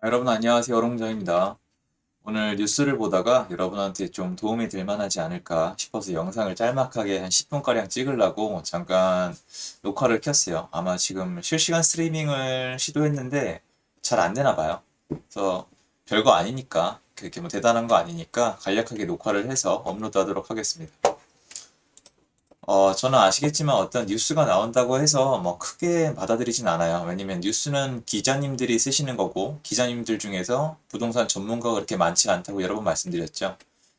여러분 안녕하세요. 어롱정입니다. 오늘 뉴스를 보다가 여러분한테 좀 도움이 될 만하지 않을까 싶어서 영상을 짤막하게 한 10분가량 찍으려고 잠깐 녹화를 켰어요. 아마 지금 실시간 스트리밍을 시도했는데 잘 안 되나 봐요. 그래서 별거 아니니까 그렇게 뭐 대단한 거 아니니까 간략하게 녹화를 해서 업로드하도록 하겠습니다. 저는 아시겠지만 어떤 뉴스가 나온다고 해서 뭐 크게 받아들이진 않아요. 왜냐면 뉴스는 기자님들이 쓰시는 거고, 기자님들 중에서 부동산 전문가가 그렇게 많지 않다고 여러 번 말씀드렸죠.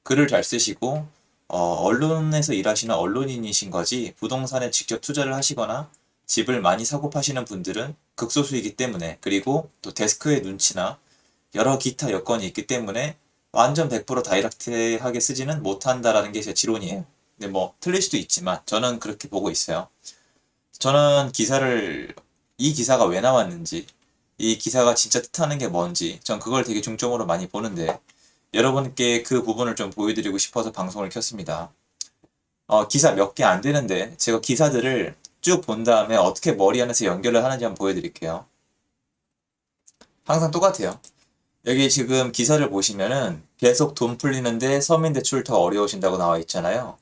글을 잘 쓰시고, 언론에서 일하시는 언론인이신 거지, 부동산에 직접 투자를 하시거나 집을 많이 사고 파시는 분들은 극소수이기 때문에, 그리고 또 데스크의 눈치나 여러 기타 여건이 있기 때문에 완전 100% 다이렉트하게 쓰지는 못한다라는 게 제 지론이에요. 근데 뭐 틀릴 수도 있지만 저는 그렇게 보고 있어요. 저는 이 기사가 왜 나왔는지, 이 기사가 진짜 뜻하는 게 뭔지, 전 그걸 되게 중점으로 많이 보는데 여러분께 그 부분을 좀 보여드리고 싶어서 방송을 켰습니다. 기사 몇 개 안 되는데 제가 기사들을 쭉 본 다음에 어떻게 머리 안에서 연결을 하는지 한번 보여드릴게요. 항상 똑같아요. 여기 지금 기사를 보시면은 계속 돈 풀리는데 서민 대출 더 어려우신다고 나와 있잖아요.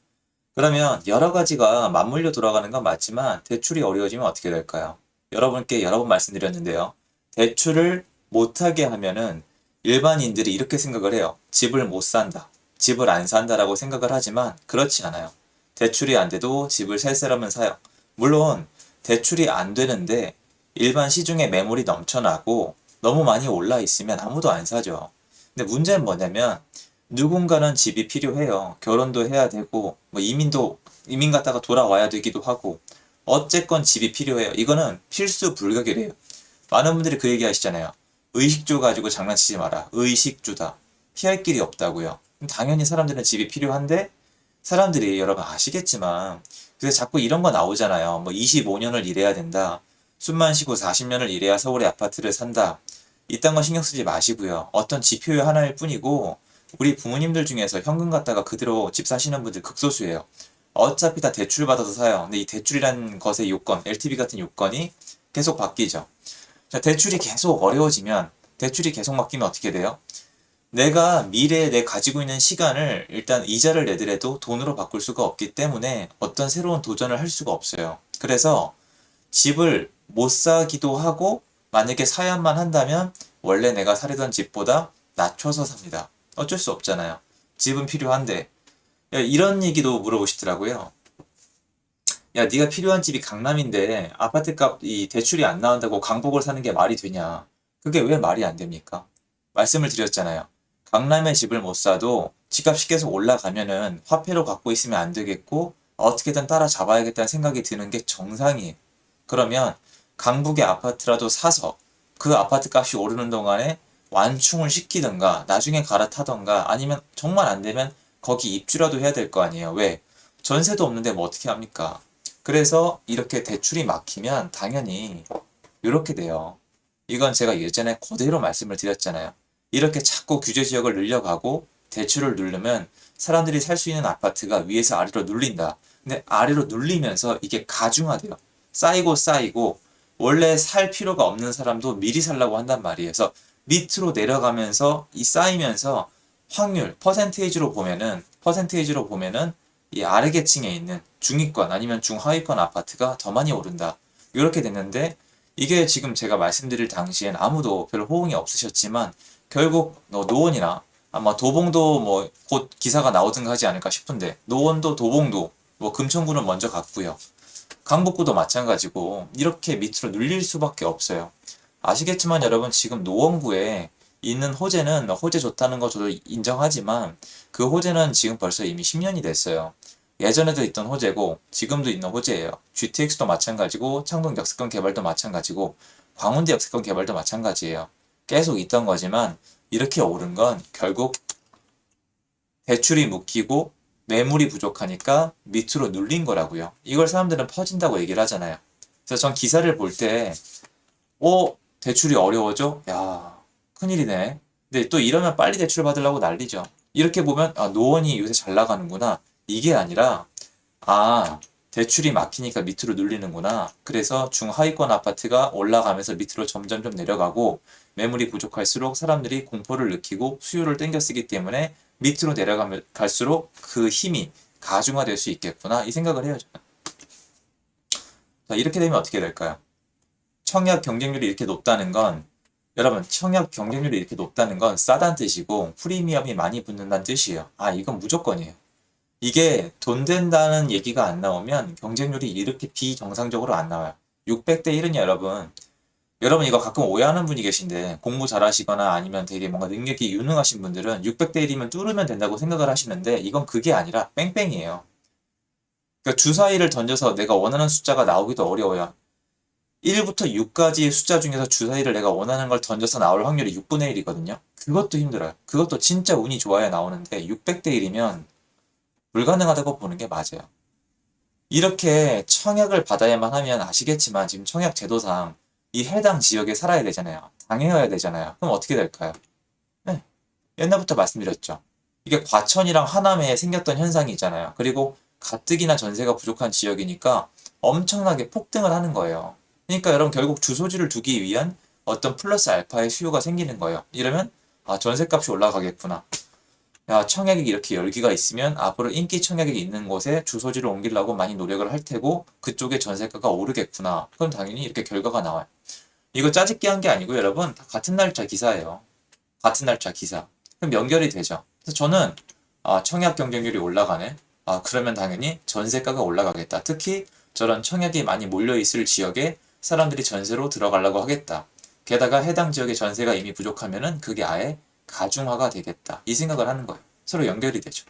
그러면 여러 가지가 맞물려 돌아가는 건 맞지만 대출이 어려워지면 어떻게 될까요? 여러분께 여러 번 말씀드렸는데요. 대출을 못하게 하면은 일반인들이 이렇게 생각을 해요. 집을 못 산다. 집을 안 산다라고 생각을 하지만 그렇지 않아요. 대출이 안 돼도 집을 살 사람은 사요. 물론 대출이 안 되는데 일반 시중에 매물이 넘쳐나고 너무 많이 올라 있으면 아무도 안 사죠. 근데 문제는 뭐냐면 누군가는 집이 필요해요. 결혼도 해야 되고, 뭐 이민 갔다가 돌아와야 되기도 하고, 어쨌건 집이 필요해요. 이거는 필수 불가결이에요. 많은 분들이 그 얘기 하시잖아요. 의식주 가지고 장난치지 마라. 의식주다. 피할 길이 없다고요. 당연히 사람들은 집이 필요한데, 사람들이 여러분 아시겠지만, 그래서 자꾸 이런 거 나오잖아요. 뭐 25년을 일해야 된다. 숨만 쉬고 40년을 일해야 서울의 아파트를 산다. 이딴 거 신경 쓰지 마시고요. 어떤 지표 하나일 뿐이고, 우리 부모님들 중에서 현금 갖다가 그대로 집 사시는 분들 극소수예요. 어차피 다 대출 받아서 사요. 근데 이 대출이란 것의 요건, LTV 같은 요건이 계속 바뀌죠. 자, 대출이 계속 바뀌면 어떻게 돼요? 내가 미래에 내 가지고 있는 시간을 일단 이자를 내더라도 돈으로 바꿀 수가 없기 때문에 어떤 새로운 도전을 할 수가 없어요. 그래서 집을 못 사기도 하고 만약에 사야만 한다면 원래 내가 살던 집보다 낮춰서 삽니다. 어쩔 수 없잖아요. 집은 필요한데. 야, 이런 얘기도 물어보시더라고요. 야, 네가 필요한 집이 강남인데 아파트 값이 대출이 안 나온다고 강북을 사는 게 말이 되냐? 그게 왜 말이 안 됩니까? 말씀을 드렸잖아요. 강남에 집을 못 사도 집값이 계속 올라가면은 화폐로 갖고 있으면 안 되겠고 어떻게든 따라잡아야겠다는 생각이 드는 게 정상이에요. 그러면 강북의 아파트라도 사서 그 아파트 값이 오르는 동안에 완충을 시키든가 나중에 갈아타던가 아니면 정말 안 되면 거기 입주라도 해야 될 거 아니에요. 왜? 전세도 없는데 뭐 어떻게 합니까? 그래서 이렇게 대출이 막히면 당연히 이렇게 돼요. 이건 제가 예전에 그대로 말씀을 드렸잖아요. 이렇게 자꾸 규제 지역을 늘려가고 대출을 누르면 사람들이 살 수 있는 아파트가 위에서 아래로 눌린다. 근데 아래로 눌리면서 이게 가중화돼요. 쌓이고 원래 살 필요가 없는 사람도 미리 살라고 한단 말이에요. 그래서 밑으로 내려가면서 이 쌓이면서 확률, 퍼센테이지로 보면은 이 아래 계층에 있는 중위권 아니면 중하위권 아파트가 더 많이 오른다. 이렇게 됐는데 이게 지금 제가 말씀드릴 당시엔 아무도 별 호응이 없으셨지만 결국 노원이나 아마 도봉도 뭐 곧 기사가 나오든가 하지 않을까 싶은데 노원도 도봉도 뭐 금천구는 먼저 갔고요. 강북구도 마찬가지고 이렇게 밑으로 눌릴 수밖에 없어요. 아시겠지만 여러분 지금 노원구에 있는 호재는 호재 좋다는 거 저도 인정하지만 그 호재는 지금 벌써 이미 10년이 됐어요. 예전에도 있던 호재고 지금도 있는 호재예요. GTX도 마찬가지고 창동 역세권 개발도 마찬가지고 광운대 역세권 개발도 마찬가지예요. 계속 있던 거지만 이렇게 오른 건 결국 대출이 묶이고 매물이 부족하니까 밑으로 눌린 거라고요. 이걸 사람들은 퍼진다고 얘기를 하잖아요. 그래서 전 기사를 볼 때, 대출이 어려워져? 야, 큰일이네. 근데 또 이러면 빨리 대출 받으려고 난리죠. 이렇게 보면, 아, 노원이 요새 잘 나가는구나. 이게 아니라, 아, 대출이 막히니까 밑으로 눌리는구나. 그래서 중하위권 아파트가 올라가면서 밑으로 점점점 내려가고 매물이 부족할수록 사람들이 공포를 느끼고 수요를 땡겨 쓰기 때문에 밑으로 내려가면 갈수록 그 힘이 가중화될 수 있겠구나. 이 생각을 해요. 저는. 자, 이렇게 되면 어떻게 될까요? 청약 경쟁률이 이렇게 높다는 건 여러분 청약 경쟁률이 이렇게 높다는 건 싸다는 뜻이고 프리미엄이 많이 붙는다는 뜻이에요. 아, 이건 무조건이에요. 이게 돈 된다는 얘기가 안 나오면 경쟁률이 이렇게 비정상적으로 안 나와요. 600대 1은 여러분 이거 가끔 오해하는 분이 계신데 공부 잘하시거나 아니면 되게 뭔가 능력이 유능하신 분들은 600대 1이면 뚫으면 된다고 생각을 하시는데 이건 그게 아니라 뺑뺑이에요. 그러니까 주사위를 던져서 내가 원하는 숫자가 나오기도 어려워요. 1부터 6까지의 숫자 중에서 주사위를 내가 원하는 걸 던져서 나올 확률이 6분의 1이거든요. 그것도 힘들어요. 그것도 진짜 운이 좋아야 나오는데 600대 1이면 불가능하다고 보는 게 맞아요. 이렇게 청약을 받아야만 하면 아시겠지만 지금 청약 제도상 이 해당 지역에 살아야 되잖아요. 당해야 되잖아요. 그럼 어떻게 될까요? 네, 옛날부터 말씀드렸죠. 이게 과천이랑 하남에 생겼던 현상이 있잖아요. 그리고 가뜩이나 전세가 부족한 지역이니까 엄청나게 폭등을 하는 거예요. 그러니까 여러분 결국 주소지를 두기 위한 어떤 플러스 알파의 수요가 생기는 거예요. 이러면 아, 전세값이 올라가겠구나. 야, 청약이 이렇게 열기가 있으면 앞으로 인기 청약이 있는 곳에 주소지를 옮기려고 많이 노력을 할 테고 그쪽에 전세가가 오르겠구나. 그럼 당연히 이렇게 결과가 나와요. 이거 짜집기 한 게 아니고 여러분 다 같은 날짜 기사예요. 같은 날짜 기사. 그럼 연결이 되죠. 그래서 저는 아, 청약 경쟁률이 올라가네. 아, 그러면 당연히 전세가가 올라가겠다. 특히 저런 청약이 많이 몰려있을 지역에 사람들이 전세로 들어가려고 하겠다. 게다가 해당 지역의 전세가 이미 부족하면은 그게 아예 가중화가 되겠다. 이 생각을 하는 거예요. 서로 연결이 되죠.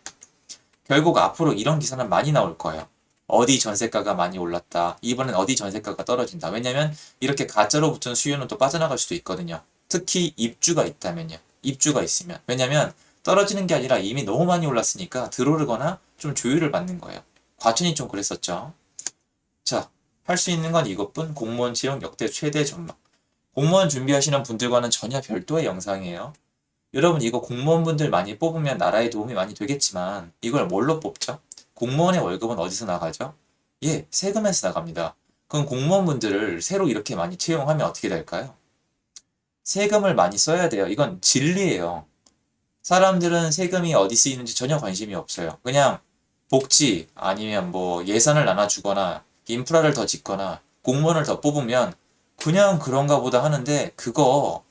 결국 앞으로 이런 기사는 많이 나올 거예요. 어디 전세가가 많이 올랐다. 이번엔 어디 전세가가 떨어진다. 왜냐면 이렇게 가짜로 붙은 수요는 또 빠져나갈 수도 있거든요. 특히 입주가 있다면요. 입주가 있으면. 왜냐면 떨어지는 게 아니라 이미 너무 많이 올랐으니까 들어오르거나 좀 조율을 받는 거예요. 과천이 좀 그랬었죠. 자, 할 수 있는 건 이것뿐. 공무원 채용 역대 최대 전망. 공무원 준비하시는 분들과는 전혀 별도의 영상이에요. 여러분 이거 공무원분들 많이 뽑으면 나라에 도움이 많이 되겠지만 이걸 뭘로 뽑죠? 공무원의 월급은 어디서 나가죠? 예, 세금에서 나갑니다. 그럼 공무원분들을 새로 이렇게 많이 채용하면 어떻게 될까요? 세금을 많이 써야 돼요. 이건 진리예요. 사람들은 세금이 어디 쓰이는지 전혀 관심이 없어요. 그냥 복지 아니면 뭐 예산을 나눠주거나 인프라를 더 짓거나 공무원을 더 뽑으면 그냥 그런가 보다 하는데 그거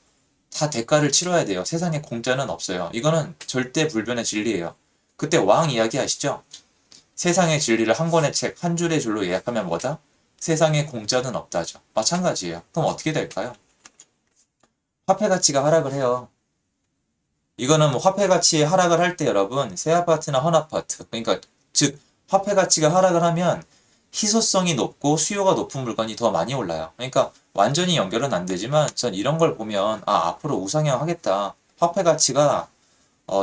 다 대가를 치러야 돼요. 세상에 공짜는 없어요. 이거는 절대 불변의 진리예요. 그때 왕 이야기 아시죠? 세상의 진리를 한 권의 책, 한 줄의 줄로 요약하면 뭐다? 세상에 공짜는 없다죠. 마찬가지예요. 그럼 어떻게 될까요? 화폐 가치가 하락을 해요. 이거는 뭐 화폐 가치 하락을 할 때 여러분 새 아파트나 헌 아파트 그러니까 즉 화폐 가치가 하락을 하면 희소성이 높고 수요가 높은 물건이 더 많이 올라요. 그러니까 완전히 연결은 안 되지만 전 이런 걸 보면 아 앞으로 우상향 하겠다. 화폐 가치가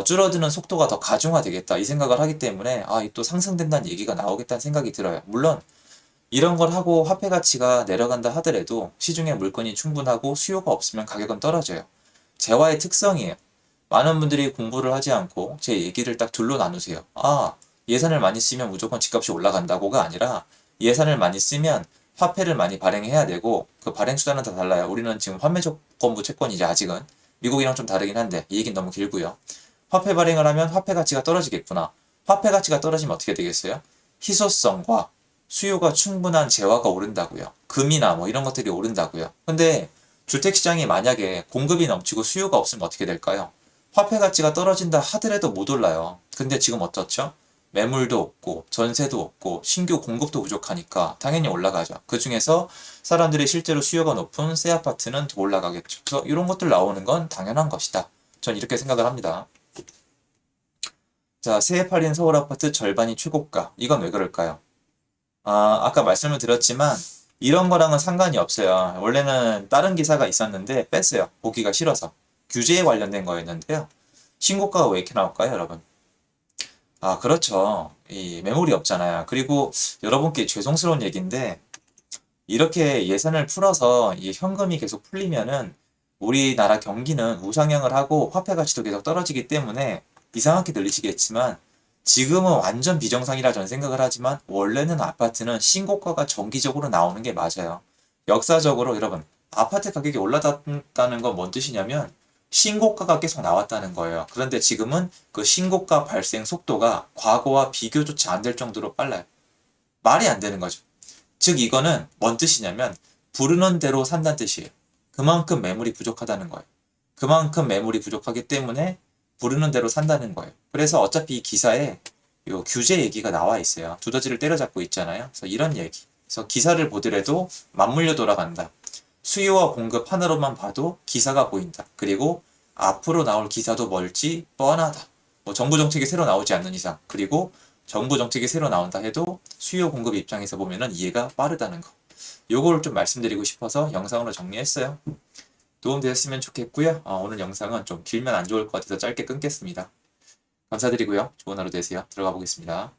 줄어드는 속도가 더 가중화되겠다 이 생각을 하기 때문에 아 또 상승된다는 얘기가 나오겠다는 생각이 들어요. 물론 이런 걸 하고 화폐 가치가 내려간다 하더라도 시중에 물건이 충분하고 수요가 없으면 가격은 떨어져요. 재화의 특성이에요. 많은 분들이 공부를 하지 않고 제 얘기를 딱 둘로 나누세요. 아, 예산을 많이 쓰면 무조건 집값이 올라간다고가 아니라 예산을 많이 쓰면 화폐를 많이 발행해야 되고 그 발행 수단은 다 달라요. 우리는 지금 환매 조건부 채권이죠, 아직은. 미국이랑 좀 다르긴 한데 이 얘기는 너무 길고요. 화폐 발행을 하면 화폐 가치가 떨어지겠구나. 화폐 가치가 떨어지면 어떻게 되겠어요? 희소성과 수요가 충분한 재화가 오른다고요. 금이나 뭐 이런 것들이 오른다고요. 근데 주택시장이 만약에 공급이 넘치고 수요가 없으면 어떻게 될까요? 화폐 가치가 떨어진다 하더라도 못 올라요. 근데 지금 어떻죠? 매물도 없고 전세도 없고 신규 공급도 부족하니까 당연히 올라가죠. 그 중에서 사람들이 실제로 수요가 높은 새 아파트는 더 올라가겠죠. 그래서 이런 것들 나오는 건 당연한 것이다. 전 이렇게 생각을 합니다. 자, 새해 팔린 서울 아파트 절반이 최고가. 이건 왜 그럴까요? 아, 아까 말씀을 드렸지만 이런 거랑은 상관이 없어요. 원래는 다른 기사가 있었는데 뺐어요. 보기가 싫어서. 규제에 관련된 거였는데요. 신고가가 왜 이렇게 나올까요, 여러분? 아, 그렇죠. 이 매물이 없잖아요. 그리고 여러분께 죄송스러운 얘기인데 이렇게 예산을 풀어서 이 현금이 계속 풀리면은 우리나라 경기는 우상향을 하고 화폐 가치도 계속 떨어지기 때문에 이상하게 들리시겠지만 지금은 완전 비정상이라 저는 생각을 하지만 원래는 아파트는 신고가가 정기적으로 나오는 게 맞아요. 역사적으로 여러분 아파트 가격이 올라갔다는 건 뭔 뜻이냐면 신고가가 계속 나왔다는 거예요. 그런데 지금은 그 신고가 발생 속도가 과거와 비교조차 안 될 정도로 빨라요. 말이 안 되는 거죠. 즉 이거는 뭔 뜻이냐면 부르는 대로 산다는 뜻이에요. 그만큼 매물이 부족하다는 거예요. 그만큼 매물이 부족하기 때문에 부르는 대로 산다는 거예요. 그래서 어차피 이 기사에 요 규제 얘기가 나와 있어요. 두더지를 때려잡고 있잖아요. 그래서 이런 얘기. 그래서 기사를 보더라도 맞물려 돌아간다. 수요와 공급 하나로만 봐도 기사가 보인다. 그리고 앞으로 나올 기사도 멀지 뻔하다. 뭐 정부 정책이 새로 나오지 않는 이상. 그리고 정부 정책이 새로 나온다 해도 수요 공급 입장에서 보면은 이해가 빠르다는 거. 요거를 좀 말씀드리고 싶어서 영상으로 정리했어요. 도움되셨으면 좋겠고요. 오늘 영상은 좀 길면 안 좋을 것 같아서 짧게 끊겠습니다. 감사드리고요. 좋은 하루 되세요. 들어가 보겠습니다.